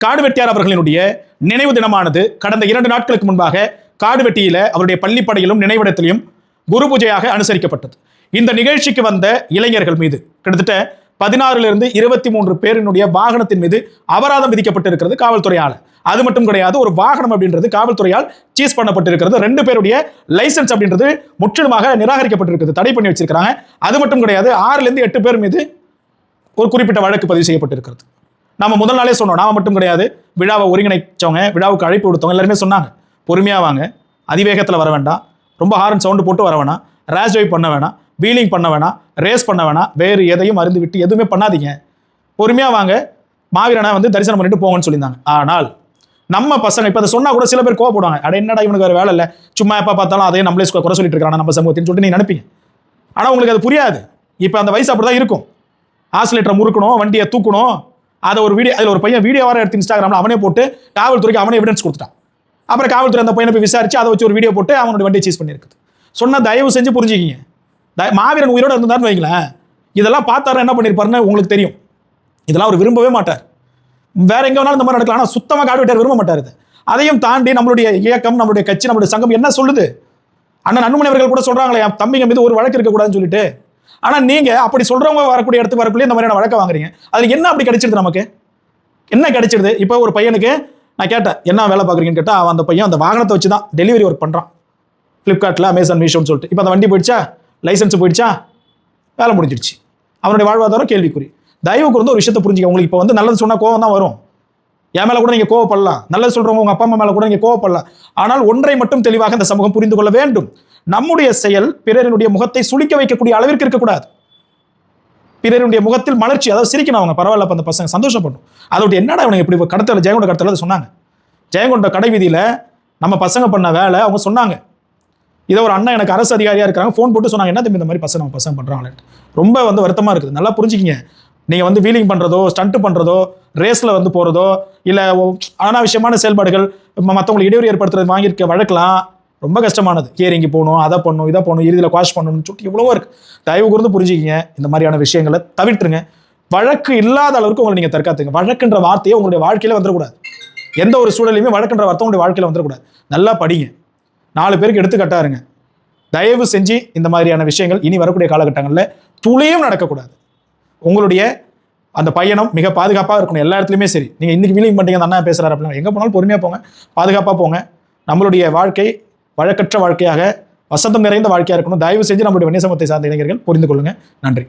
காடுவெட்டியார் அவர்களினுடைய நினைவு தினமானது கடந்த 2 நாட்களுக்கு முன்பாக காடுவெட்டியில அவருடைய பள்ளிப்படையிலும் நினைவிடத்திலும் குரு பூஜையாக அனுசரிக்கப்பட்டது. இந்த நிகழ்ச்சிக்கு வந்த இளைஞர்கள் மீது கிட்டத்தட்ட 16 23 பேரினுடைய வாகனத்தின் மீது அபராதம் விதிக்கப்பட்டிருக்கிறது காவல்துறையால். அது மட்டும் கிடையாது, ஒரு வாகனம் அப்படின்றது காவல்துறையால் சீஸ் பண்ணப்பட்டிருக்கிறது. 2 பேருடைய லைசன்ஸ் அப்படின்றது முற்றிலுமாக நிராகரிக்கப்பட்டிருக்கிறது, தடை பண்ணி வச்சிருக்காங்க. அது மட்டும் கிடையாது, 6 8 பேர் மீது ஒரு குறிப்பிட்ட வழக்கு பதிவு செய்யப்பட்டிருக்கிறது. நம்ம முதல் நாளே சொன்னோம், நாம மட்டும் கிடையாது, விழாவை ஒருங்கிணைச்சவங்க, விழாவுக்கு அழைப்பு கொடுத்தவங்க எல்லாருமே சொன்னாங்க, பொறுமையா வாங்க, அதிவேகத்தில் வர வேண்டாம், ரொம்ப ஹாரன் சவுண்டு போட்டு வர வேணாம், ரேஷ் டிரைவ் பண்ண வேணாம், வீலிங் பண்ண வேணாம், ரேஸ் பண்ண வேணாம், வேறு எதையும் அருந்து விட்டு எதுவுமே பண்ணாதீங்க, பொறுமையா வாங்க, மாவீரனை வந்து தரிசனம் பண்ணிட்டு போங்கன்னு சொல்லியிருந்தாங்க. ஆனால் நம்ம பசங்க இப்போ அதை சொன்னா கூட சில பேர் கோவப்படுவாங்க, அட என்னடா இவனுக்கு வேற வேலை இல்லை, சும்மா எப்போ பார்த்தாலும் அதையும் நம்மளே குறை சொல்லிட்டு இருக்காங்க நம்ம சமூகத்தின்னு சொல்லிட்டு நீங்க நினைப்பீங்க. ஆனால் உங்களுக்கு அது புரியாது. இப்போ அந்த வயசு அப்படிதான் இருக்கும். ஆசிலேட்டரை முறுக்கணும், வண்டியை தூக்கணும், அதை ஒரு வீடியோ, அதில் ஒரு பையன் வீடியோ வர எடுத்து இன்ஸ்டாகிராமில் அவனே போட்டு காவல்துறைக்கு அவனே எவிடன்ஸ் கொடுத்துட்டான். அப்புறம் காவல்துறை அந்த பையனை போய் விசாரிச்சு அதை வச்சு ஒரு வீடியோ போட்டு அவனோட வண்டியை சீஸ் பண்ணியிருக்குது. சொன்னா தயவு செஞ்சு புரிஞ்சுக்கிங்க, மாவீரன் உயிரோடு இருந்தாருன்னு வைங்களேன், இதெல்லாம் பார்த்தாரு என்ன பண்ணியிருப்பாருன்னு உங்களுக்கு தெரியும். இதெல்லாம் அவர் விரும்பவே மாட்டார். வேற எங்க வேணாலும் இந்த மாதிரி நடக்கலாம், ஆனால் சுத்தமாக காடுவெட்டியார் விரும்ப மாட்டார். அதையும் தாண்டி நம்மளுடைய இயக்கம், நம்மளுடைய கட்சி, நம்மளுடைய சங்கம் என்ன சொல்லுது? அண்ணன் அன்புமணி அவர்கள் கூட சொல்றாங்களே, தம்பிங்க மீது ஒரு வழக்கு இருக்கக்கூடாதுன்னு சொல்லிட்டு. ஆனா நீங்க அப்படி சொல்றவங்க வரக்கூடிய இடத்துக்கு வரக்குள்ளே இந்த மாதிரியான வழக்க வாங்குறீங்க. அது என்ன அப்படி கிடைச்சிருது? நமக்கு என்ன கிடைச்சிருது? இப்போ ஒரு பையனுக்கு நான் கேட்டேன், என்ன வேலை பார்க்குறீங்கன்னு கேட்டா, அவன் அந்த பையன் அந்த வாகனத்தை வச்சு தான் டெலிவரி ஒர்க் பண்றான், ஃப்ளிப்கார்ட்ல, அமேசான், மீஷோன்னு சொல்லிட்டு. இப்போ அந்த வண்டி போயிடுச்சா, லைசன்ஸ் போயிடுச்சா, வேலை முடிஞ்சிடுச்சு, அவனுடைய வாழ்வாதாரம் கேள்விக்குறி. தயவு கூர்ந்து ஒரு விஷயத்தை புரிஞ்சுக்க. உங்களுக்கு இப்போ வந்து நல்லது சொன்னா கோவம் தான் வரும், என் மேல கூட நீங்க கோவப்படலாம், நல்லது சொல்றவங்க உங்க அப்பா அம்மா மேல கூட நீங்க கோவப்படலாம். ஆனால் ஒன்றை மட்டும் தெளிவாக இந்த சமூகம் புரிந்து கொள்ள வேண்டும், நம்முடைய செயல் பிறரினுடைய முகத்தை சுளிக்க வைக்கக்கூடிய அளவிற்கு இருக்கக்கூடாது. பிறருடைய முகத்தில் மலர்ச்சி, அதாவது சிரிக்கணும், அவங்க பரவாயில்ல, அந்த பசங்க சந்தோஷப்படும். அதோட என்னடா இவங்க இப்படி கடத்தல, ஜெயங்கொண்ட கடத்தல சொன்னாங்க. ஜெயங்கொண்ட கடை வீதியில நம்ம பசங்க பண்ண வேலை அவங்க சொன்னாங்க. இதை ஒரு அண்ணன் எனக்கு அரசு அதிகாரியா இருக்காங்க ஃபோன் போட்டு சொன்னாங்க, என்ன இந்த மாதிரி பசங்க பண்றாங்களே, ரொம்ப வந்து வருத்தமா இருக்குது. நல்லா புரிஞ்சுக்கிங்க, நீங்க வந்து வீலிங் பண்றதோ, ஸ்டண்ட் பண்றதோ, ரேஸ்ல வந்து போறதோ, இல்ல அனாவசியமான செயல்பாடுகள், மற்றவங்களுக்கு இடையூறு ஏற்படுத்துறது வாங்கியிருக்க வழக்கலாம் ரொம்ப கஷ்டமானது. ஹியரிங்கு போகணும், அதை பண்ணணும், இதை பண்ணணும், இறுதியில் குவாஷ் பண்ணணும்னு சொல்லிட்டு எவ்வளவோ இருக்கு. தயவு கூர்ந்து புரிஞ்சுக்கிங்க, இந்த மாதிரியான விஷயங்களை தவிர்த்துருங்க. வழக்கு இல்லாத அளவுக்கு உங்களை நீங்க தற்காத்துங்க. வழக்குன்ற வார்த்தையை உங்களுடைய வாழ்க்கையில வந்துடக்கூடாது. எந்த ஒரு சூழலையுமே வழக்குன்ற வார்த்தை உங்களுடைய வாழ்க்கையில வந்துடக்கூடாது. நல்லா படிங்க, 4 பேருக்கு எடுத்துக்காட்டா இருங்க. தயவு செஞ்சு இந்த மாதிரியான விஷயங்கள் இனி வரக்கூடிய காலகட்டங்களில் துளியும் நடக்கக்கூடாது. உங்களுடைய அந்த பயணம் மிக பாதுகாப்பாக இருக்கணும் எல்லா இடத்துலையுமே. சரி, நீங்கள் இன்னைக்கு வீலிங் பண்ணுறீங்க, அந்த அண்ணா பேசுகிறாரு அப்படின்னா எங்கே போனாலும் பொறுமையாக போங்க, பாதுகாப்பாக போங்க. நம்மளுடைய வாழ்க்கை வழக்கற்ற வாழ்க்கையாக, வசந்தம் நிறைந்த வாழ்க்கையாக இருக்கணும். தயவு செஞ்சு நம்மளுடைய வன்னிய சமூகத்தை சார்ந்த இளைஞர்கள் புரிந்து கொள்ளுங்க. நன்றி.